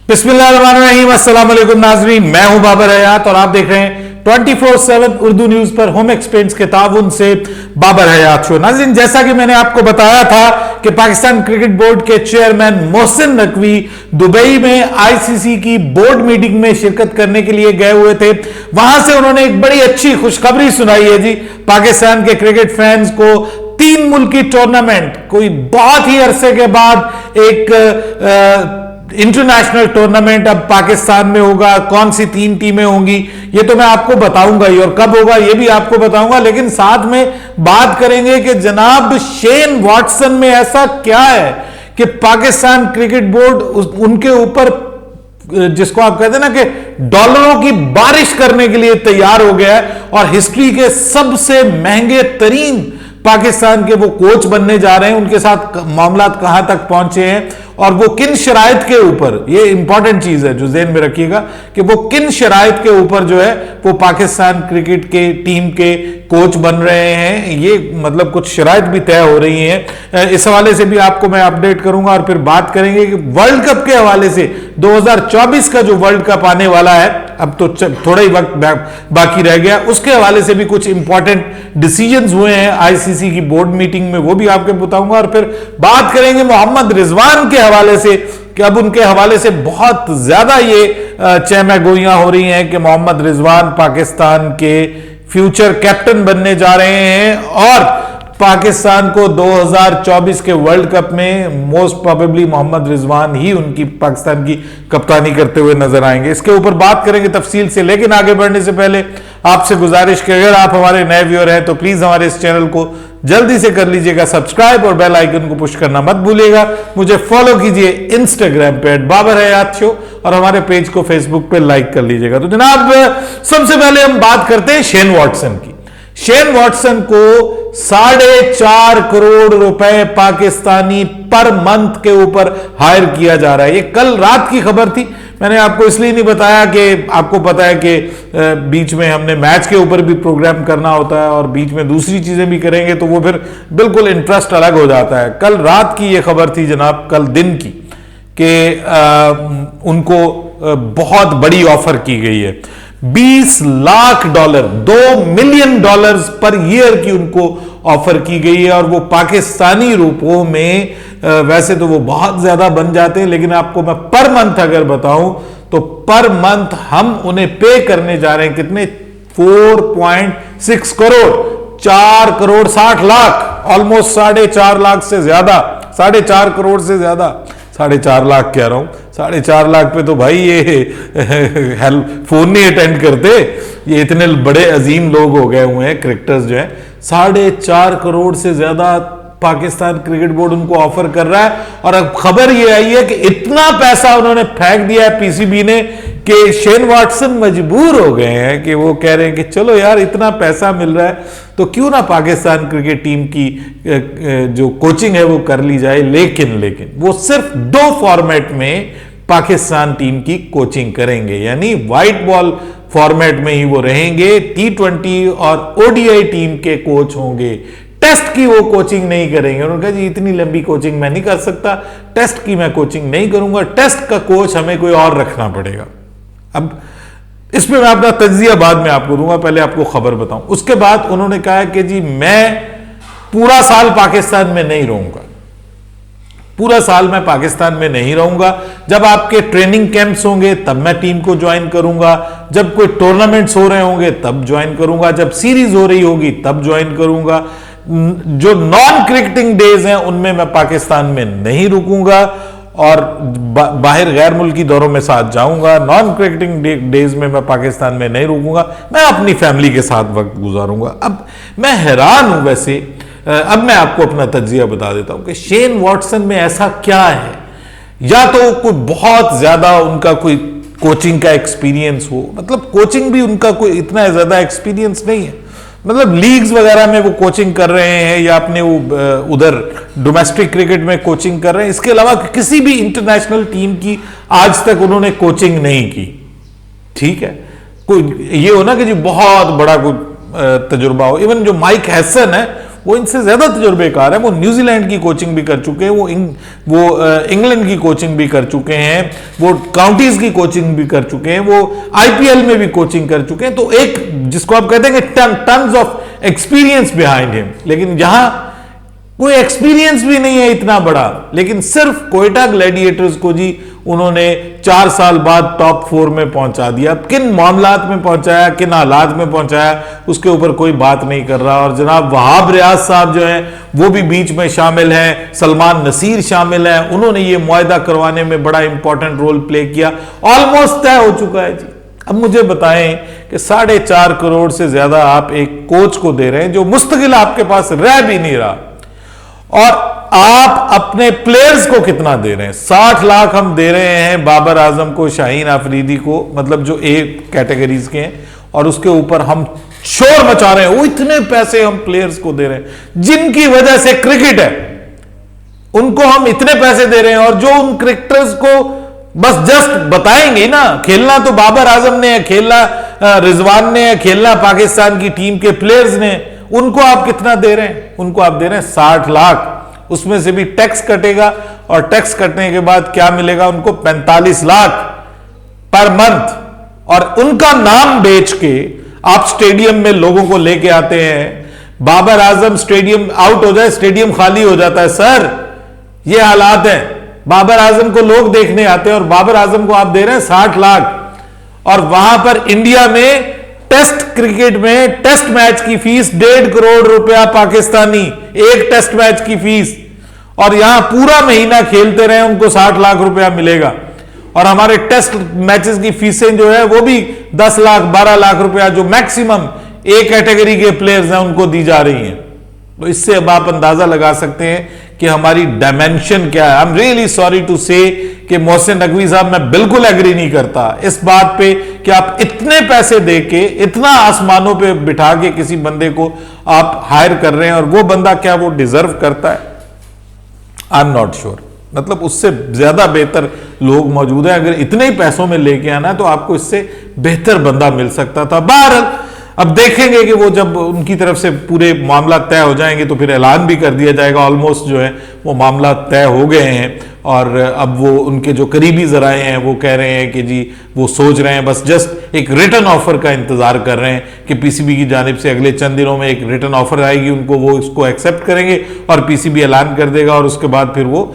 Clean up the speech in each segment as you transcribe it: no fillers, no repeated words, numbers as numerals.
बिस्मिल्लाहिर्रहमानिर्रहीम, अस्सलाम वालेकुम नाज़रीन, मैं हूं बाबर हयात और आप देख रहे हैं 24/7 उर्दू न्यूज पर होम एक्सपेंस के ताउन से बाबर हयात शो। नाज़रीन, जैसा कि मैंने आपको बताया था कि पाकिस्तान क्रिकेट बोर्ड के चेयरमैन मोहसिन नकवी दुबई में आईसीसी की बोर्ड मीटिंग में शिरकत करने के लिए गए हुए थे। वहां से उन्होंने एक बड़ी अच्छी खुशखबरी सुनाई है जी पाकिस्तान के क्रिकेट फैंस को। 3 मुल्की टूर्नामेंट, कोई बहुत ही अरसे के बाद एक इंटरनेशनल टूर्नामेंट अब पाकिस्तान में होगा। कौन सी 3 टीमें होंगी ये तो मैं आपको बताऊंगा ही, और कब होगा ये भी आपको बताऊंगा। लेकिन साथ में बात करेंगे कि जनाब शेन वॉटसन में ऐसा क्या है कि पाकिस्तान क्रिकेट बोर्ड उनके ऊपर, जिसको आप कहते हैं ना कि डॉलरों की बारिश करने के लिए तैयार हो गया है, और हिस्ट्री के सबसे महंगे तरीन पाकिस्तान के वो कोच बनने जा रहे हैं। उनके साथ मामला कहां तक पहुंचे हैं और वो किन शराइत के ऊपर, ये इंपॉर्टेंट चीज है जो ज़हन में रखिएगा कि वो किन शराइत के ऊपर जो है वो पाकिस्तान क्रिकेट के टीम के कोच बन रहे हैं। ये मतलब कुछ शराइत भी तय हो रही हैं। इस हवाले से भी आपको मैं अपडेट करूंगा, और फिर बात करेंगे कि वर्ल्ड कप के हवाले से 2024 का जो वर्ल्ड कप आने वाला है, अब तो थोड़ा ही वक्त बाकी रह गया, उसके हवाले से भी कुछ इंपॉर्टेंट डिसीजंस हुए हैं आईसीसी की बोर्ड मीटिंग में, वो भी आपको बताऊंगा। और फिर बात करेंगे मोहम्मद रिजवान के हवाले से कि अब उनके हवाले से बहुत ज्यादा ये चहमहगोइयां हो रही हैं कि मोहम्मद रिजवान पाकिस्तान के फ्यूचर कैप्टन बनने जा रहे हैं, और पाकिस्तान को 2024 के वर्ल्ड कप में मोस्ट प्रोबेबली मोहम्मद रिजवान ही उनकी पाकिस्तान की कप्तानी करते हुए नजर आएंगे। इसके ऊपर बात करेंगे तफसील से, लेकिन आगे बढ़ने से पहले आपसे गुजारिश कि अगर आप हमारे नए व्यूअर हैं तो प्लीज हमारे इस चैनल को जल्दी से कर लीजिएगा सब्सक्राइब, और बेल आइकन को पुश करना मत भूलिएगा। मुझे फॉलो कीजिए इंस्टाग्राम पे @बाबर हयात शो, और हमारे पेज को फेसबुक पे लाइक कर लीजिएगा। तो जनाब, सबसे पहले हम बात करते हैं शेन वॉटसन की। शेन वॉटसन को 4.5 करोड़ रुपए पाकिस्तानी पर मंथ के ऊपर हायर किया जा रहा है। ये कल रात की खबर थी, मैंने आपको इसलिए नहीं बताया कि आपको पता है कि बीच में हमने मैच के ऊपर भी प्रोग्राम करना होता है और बीच में दूसरी चीजें भी करेंगे, तो वो फिर बिल्कुल इंटरेस्ट अलग हो जाता है। कल रात की ये खबर थी जनाब, कल दिन की, कि उनको बहुत बड़ी ऑफर की गई है। $20 लाख, $2 मिलियन पर ईयर की उनको ऑफर की गई है, और वो पाकिस्तानी रुपयों में वैसे तो वो बहुत ज्यादा बन जाते हैं, लेकिन आपको मैं पर मंथ अगर बताऊं तो पर मंथ हम उन्हें पे करने जा रहे हैं कितने, 4.6 करोड़, 4 करोड़ 60 लाख, ऑलमोस्ट 4.5 लाख से ज्यादा, 4.5 करोड़ से ज्यादा, 4.5 लाख कह रहा हूं, 4.5 लाख पे तो भाई ये फोन नहीं अटेंड करते। ये इतने बड़े अजीम लोग हो गए हुए हैं क्रिकेटर्स जो हैं। 4.5 करोड़ से ज्यादा पाकिस्तान क्रिकेट बोर्ड उनको ऑफर कर रहा है, और अब खबर ये आई है कि इतना पैसा उन्होंने फेंक दिया है पीसीबी ने कि शेन वॉटसन मजबूर हो गए हैं कि वो कह रहे हैं कि चलो यार, इतना पैसा मिल रहा है तो क्यों ना पाकिस्तान क्रिकेट टीम की जो कोचिंग है वो कर ली जाए। लेकिन वो सिर्फ 2 फॉर्मेट में पाकिस्तान टीम की कोचिंग करेंगे, यानी व्हाइट बॉल फॉर्मेट में ही वो रहेंगे। T20 और ओडीआई टीम के कोच होंगे, टेस्ट की वो कोचिंग नहीं करेंगे। उन्होंने कहा जी इतनी लंबी कोचिंग मैं नहीं कर सकता, टेस्ट की मैं कोचिंग नहीं करूंगा, टेस्ट का कोच हमें कोई और रखना पड़ेगा। अब इस पे मैं अपना तज्जिया बाद में आपको दूंगा, पहले आपको खबर बताऊं। उसके बाद उन्होंने कहा कि जी मैं पूरा साल पाकिस्तान में नहीं रहूंगा, पूरा साल मैं पाकिस्तान में नहीं रहूंगा। जब आपके ट्रेनिंग कैंप्स होंगे तब मैं टीम को ज्वाइन करूंगा, जब कोई टूर्नामेंट्स हो रहे होंगे तब ज्वाइन करूंगा, जब सीरीज हो रही होगी तब ज्वाइन करूंगा। जो नॉन क्रिकेटिंग डेज हैं उनमें मैं पाकिस्तान में नहीं रुकूंगा, और बाहर गैर मुल्की दौरों में साथ जाऊंगा। नॉन क्रिकेटिंग डेज में मैं पाकिस्तान में नहीं रुकूंगा, मैं अपनी फैमिली के साथ वक्त गुजारूंगा। अब मैं हैरान हूं वैसे, अब मैं आपको अपना तज्जिया बता देता हूं कि शेन वॉटसन में ऐसा क्या है। या तो कोई बहुत ज्यादा उनका कोई कोचिंग का एक्सपीरियंस हो, मतलब कोचिंग भी उनका कोई इतना ज्यादा एक्सपीरियंस नहीं है, मतलब लीग्स वगैरह में वो कोचिंग कर रहे हैं या अपने वो उधर डोमेस्टिक क्रिकेट में कोचिंग कर रहे हैं। इसके अलावा किसी भी इंटरनेशनल टीम की आज तक उन्होंने कोचिंग नहीं की। ठीक है, कोई ये हो ना कि जी बहुत बड़ा कोई तजुर्बा हो। इवन जो माइक हैसन है वो इनसे ज्यादा तजुर्बेकार है। वो न्यूजीलैंड की कोचिंग भी कर चुके हैं, वो इंग्लैंड की कोचिंग भी कर चुके हैं, वो काउंटीज की कोचिंग भी कर चुके हैं, वो आईपीएल में भी कोचिंग कर चुके हैं। तो एक जिसको आप कहते हैं कि tons of experience behind him. लेकिन यहां कोई एक्सपीरियंस भी नहीं है इतना बड़ा, लेकिन सिर्फ कोयटा ग्लैडिएटर्स को जी उन्होंने 4 साल बाद टॉप 4 में पहुंचा दिया। किन मामलात में पहुंचाया, किन हालात में पहुंचाया, उसके ऊपर कोई बात नहीं कर रहा। और जनाब वहाब रियाज साहब जो हैं वो भी बीच में शामिल हैं, सलमान नसीर शामिल हैं, उन्होंने ये मुआहदा करवाने में बड़ा इंपॉर्टेंट रोल प्ले किया। ऑलमोस्ट तय हो चुका है जी। अब मुझे बताएं कि 4.5 करोड़ से ज्यादा आप एक कोच को दे रहे हैं जो मुस्तकिल आपके पास रह भी नहीं रहा, और आप अपने प्लेयर्स को कितना दे रहे हैं? 60 लाख हम दे रहे हैं बाबर आजम को, शाहीन आफरीदी को, मतलब जो ए कैटेगरीज के हैं, और उसके ऊपर हम शोर मचा रहे हैं वो इतने पैसे हम प्लेयर्स को दे रहे हैं जिनकी वजह से क्रिकेट है, उनको हम इतने पैसे दे रहे हैं। और जो उन क्रिकेटर्स को बस जस्ट बताएंगे ना, खेलना तो बाबर आजम ने है, खेलना रिजवान ने है, खेलना पाकिस्तान की टीम के प्लेयर्स ने, उनको आप कितना दे रहे हैं? उनको आप दे रहे हैं 60 लाख। उसमें से भी टैक्स कटेगा, और टैक्स कटने के बाद क्या मिलेगा उनको? 45 लाख पर मंथ। और उनका नाम बेच के आप स्टेडियम में लोगों को लेके आते हैं। बाबर आजम स्टेडियम आउट हो जाए, स्टेडियम खाली हो जाता है। सर ये हालात है, बाबर आजम को लोग देखने आते हैं, और बाबर आजम को आप दे रहे हैं 60 लाख। और वहां पर इंडिया में टेस्ट क्रिकेट में टेस्ट मैच की फीस 1.5 करोड़ रुपया पाकिस्तानी, एक टेस्ट मैच की फीस, और यहां पूरा महीना खेलते रहे उनको 60 लाख रुपया मिलेगा। और हमारे टेस्ट मैचेस की फीसें जो है वो भी 10 लाख 12 लाख रुपया, जो मैक्सिमम ए कैटेगरी के प्लेयर्स हैं उनको दी जा रही हैं। तो इससे अब आप अंदाजा लगा सकते हैं कि हमारी डायमेंशन क्या है। I am really sorry to say कि मोहसिन नकवी साहब, मैं बिल्कुल एग्री नहीं करता इस बात पे कि आप इतने पैसे देके, इतना आसमानों पे बिठा के किसी बंदे को आप हायर कर रहे हैं, और वो बंदा क्या वो डिजर्व करता है? I am not sure. मतलब उससे ज्यादा बेहतर लोग मौजूद हैं। अगर इतने ही पैसों में लेके आना है तो आपको इससे बेहतर बंदा मिल सकता था। बहरहाल अब देखेंगे कि वो जब उनकी तरफ से पूरे मामला तय हो जाएंगे तो फिर ऐलान भी कर दिया जाएगा। ऑलमोस्ट जो है वो मामला तय हो गए हैं, और अब वो उनके जो करीबी जराए हैं वो कह रहे हैं कि जी वो सोच रहे हैं, बस जस्ट एक रिटर्न ऑफर का इंतजार कर रहे हैं कि पीसीबी की जानिब से अगले चंद दिनों में एक रिटर्न ऑफर आएगी उनको, वो इसको एक्सेप्ट करेंगे और पीसीबी ऐलान कर देगा, और उसके बाद फिर वो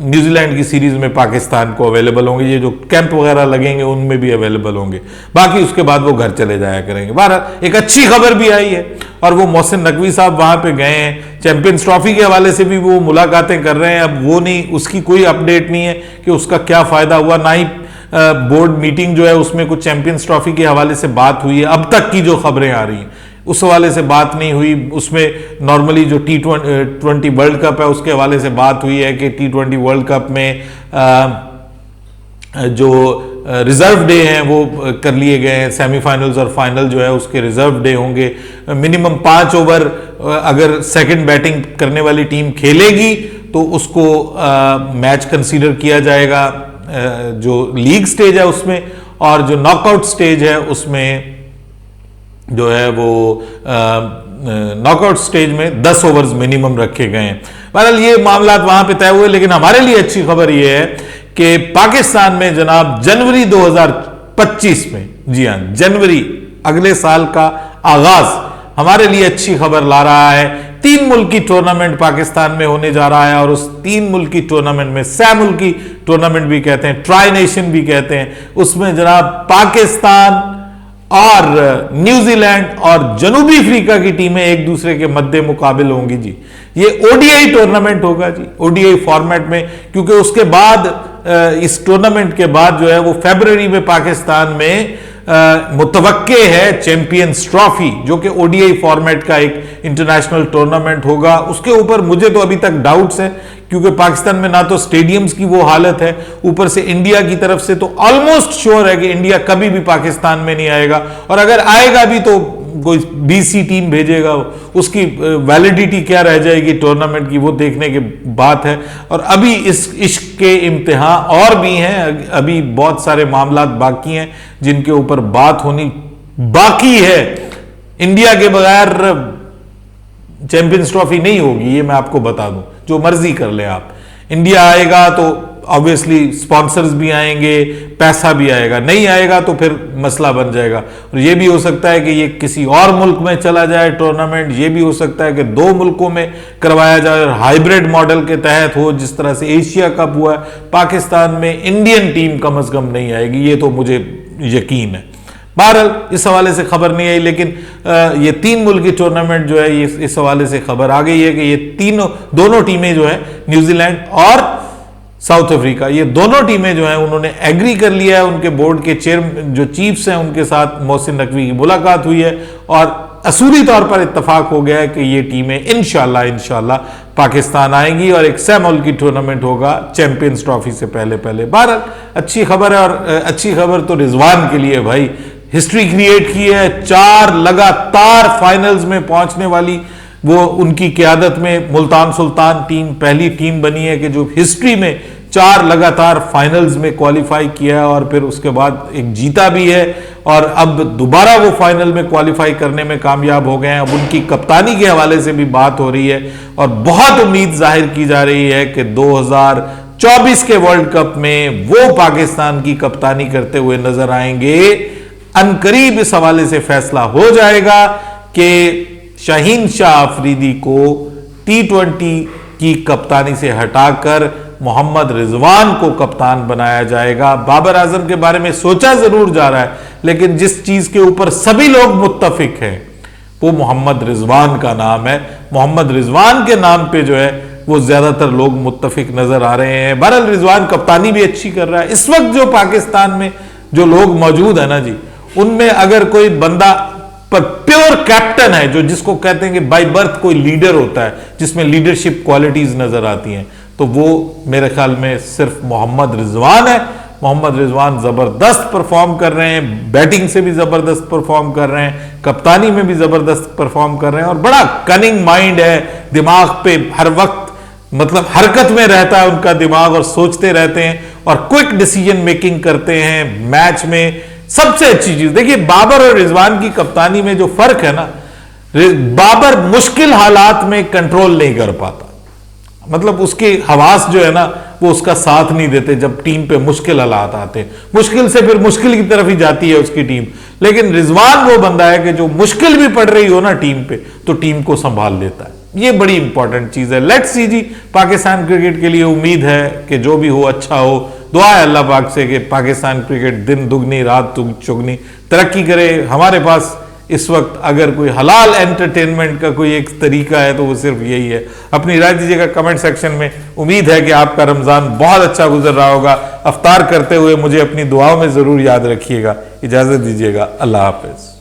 न्यूजीलैंड की सीरीज में पाकिस्तान को अवेलेबल होंगे। ये जो कैंप वगैरह लगेंगे उनमें भी अवेलेबल होंगे। बाकी उसके बाद वो घर चले जाया करेंगे। बहरहाल एक अच्छी खबर भी आई है, और वो मोहसिन नकवी साहब वहां पे गए हैं, चैंपियंस ट्रॉफी के हवाले से भी वो मुलाकातें कर रहे हैं। अब वो नहीं, उसकी कोई अपडेट नहीं है कि उसका क्या फायदा हुआ, ना ही बोर्ड मीटिंग जो है उसमें कुछ चैंपियंस ट्रॉफी के हवाले से बात हुई है। अब तक की जो खबरें आ रही हैं उस हवाले से बात नहीं हुई। उसमें नॉर्मली जो T20 वर्ल्ड कप है उसके हवाले से बात हुई है कि T20 वर्ल्ड कप में जो रिजर्व डे हैं वो कर लिए गए हैं। सेमीफाइनल्स और फाइनल जो है उसके रिजर्व डे होंगे। मिनिमम 5 ओवर अगर सेकंड बैटिंग करने वाली टीम खेलेगी तो उसको मैच कंसीडर किया जाएगा जो लीग स्टेज है उसमें, और जो नॉकआउट स्टेज है उसमें जो है वो नॉकआउट स्टेज में 10 ओवर्स मिनिमम रखे गए हैं। बहरहाल ये मामला वहां पे तय हुए, लेकिन हमारे लिए अच्छी खबर ये है कि पाकिस्तान में जनाब जनवरी 2025 में, जी हां जनवरी अगले साल का आगाज हमारे लिए अच्छी खबर ला रहा है। 3 मुल्की टूर्नामेंट पाकिस्तान में होने जा रहा है, और उस 3 मुल्की टूर्नामेंट में सह मुल्की टूर्नामेंट भी कहते हैं, ट्राई नेशन भी कहते हैं, उसमें जनाब पाकिस्तान और न्यूजीलैंड और जनूबी अफ्रीका की टीमें एक दूसरे के मद्दे मुकाबिल होंगी जी। ये ओडीआई टूर्नामेंट होगा जी, ओडीआई फॉर्मेट में, क्योंकि उसके बाद इस टूर्नामेंट के बाद जो है वो फरवरी में पाकिस्तान में मुतवक्के है चैंपियंस ट्रॉफी, जो कि ओडीआई फॉर्मेट का एक इंटरनेशनल टूर्नामेंट होगा। उसके ऊपर मुझे तो अभी तक डाउट्स हैं, क्योंकि पाकिस्तान में ना तो स्टेडियम्स की वो हालत है, ऊपर से इंडिया की तरफ से तो ऑलमोस्ट श्योर है कि इंडिया कभी भी पाकिस्तान में नहीं आएगा, और अगर आएगा भी तो कोई बीसी टीम भेजेगा, उसकी वैलिडिटी क्या रह जाएगी टूर्नामेंट की, वो देखने की बात है। और अभी इस इश्क के इम्तिहान और भी हैं, अभी बहुत सारे मामला बाकी हैं जिनके ऊपर बात होनी बाकी है। इंडिया के बगैर चैंपियंस ट्रॉफी नहीं होगी, ये मैं आपको बता दूं। जो मर्जी कर ले आप, इंडिया आएगा तो ऑब्वियसली स्पॉन्सर्स भी आएंगे, पैसा भी आएगा, नहीं आएगा तो फिर मसला बन जाएगा। और ये भी हो सकता है कि ये किसी और मुल्क में चला जाए टूर्नामेंट, ये भी हो सकता है कि 2 मुल्कों में करवाया जाए और हाइब्रिड मॉडल के तहत हो, जिस तरह से एशिया कप हुआ है। पाकिस्तान में इंडियन टीम कम से कम नहीं आएगी, ये तो मुझे यकीन है। बहरहाल इस हवाले से खबर नहीं आई, लेकिन ये 3 मुल्की टूर्नामेंट जो है, ये इस हवाले से खबर आ गई है कि ये दोनों टीमें जो है, न्यूजीलैंड और साउथ अफ्रीका, ये दोनों टीमें जो हैं उन्होंने एग्री कर लिया है। उनके बोर्ड के चेयरमैन जो चीफ्स हैं उनके साथ मोहसिन नकवी की मुलाकात हुई है और असूली तौर पर इत्तफाक हो गया है कि ये टीमें इंशाल्लाह पाकिस्तान आएंगी और एक सह मुल्की टूर्नामेंट होगा चैंपियंस ट्रॉफी से पहले। बहरहाल अच्छी खबर है, और अच्छी खबर तो रिजवान के लिए भाई, हिस्ट्री क्रिएट की है। 4 लगातार फाइनल्स में पहुंचने वाली वो उनकी क़यादत में मुल्तान सुल्तान टीम पहली टीम बनी है कि जो हिस्ट्री में 4 लगातार फाइनल्स में क्वालिफाई किया है और फिर उसके बाद एक जीता भी है, और अब दोबारा वो फाइनल में क्वालिफाई करने में कामयाब हो गए हैं। अब उनकी कप्तानी के हवाले से भी बात हो रही है और बहुत उम्मीद जाहिर की जा रही है कि 2024 के वर्ल्ड कप में वो पाकिस्तान की कप्तानी करते हुए नजर आएंगे। अनकरीब इस हवाले से फैसला हो जाएगा कि शाहीन शाह अफरीदी को T20 की कप्तानी से हटाकर मोहम्मद रिजवान को कप्तान बनाया जाएगा। बाबर आजम के बारे में सोचा जरूर जा रहा है, लेकिन जिस चीज के ऊपर सभी लोग मुत्तफिक हैं वो मोहम्मद रिजवान का नाम है। मोहम्मद रिजवान के नाम पे जो है वो ज्यादातर लोग मुत्तफिक नजर आ रहे हैं। बहरहाल रिजवान कप्तानी भी अच्छी कर रहा है। इस वक्त जो पाकिस्तान में जो लोग मौजूद है ना जी, उनमें अगर कोई बंदा पर प्योर कैप्टन है, जो जिसको कहते हैं कि बाय बर्थ कोई लीडर होता है, जिसमें लीडरशिप क्वालिटीज नजर आती हैं, तो वो मेरे ख्याल में सिर्फ मोहम्मद रिजवान है। मोहम्मद रिजवान जबरदस्त परफॉर्म कर रहे हैं, बैटिंग से भी जबरदस्त परफॉर्म कर रहे हैं, कप्तानी में भी जबरदस्त परफॉर्म कर रहे हैं, और बड़ा कनिंग माइंड है। दिमाग पे हर वक्त मतलब हरकत में रहता है उनका दिमाग, और सोचते रहते हैं और क्विक डिसीजन मेकिंग करते हैं मैच में। सबसे अच्छी चीज देखिए, बाबर और रिजवान की कप्तानी में जो फर्क है ना, बाबर मुश्किल हालात में कंट्रोल नहीं कर पाता, मतलब उसके हवास जो है ना वो उसका साथ नहीं देते जब टीम पे मुश्किल हालात आते हैं। मुश्किल से फिर मुश्किल की तरफ ही जाती है उसकी टीम। लेकिन रिजवान वो बंदा है कि जो मुश्किल भी पड़ रही हो ना टीम पे, तो टीम को संभाल लेता है। ये बड़ी इंपॉर्टेंट चीज है। लेट्स सी जी, पाकिस्तान क्रिकेट के लिए उम्मीद है कि जो भी हो अच्छा हो। दुआ है अल्लाह पाक से कि पाकिस्तान क्रिकेट दिन दुगनी रात चुगनी तरक्की करे। हमारे पास इस वक्त अगर कोई हलाल एंटरटेनमेंट का कोई एक तरीका है तो वो सिर्फ यही है। अपनी राय दीजिएगा कमेंट सेक्शन में। उम्मीद है कि आपका रमजान बहुत अच्छा गुजर रहा होगा। अफ्तार करते हुए मुझे अपनी दुआओं में जरूर याद रखिएगा। इजाजत दीजिएगा, अल्लाह हाफिज।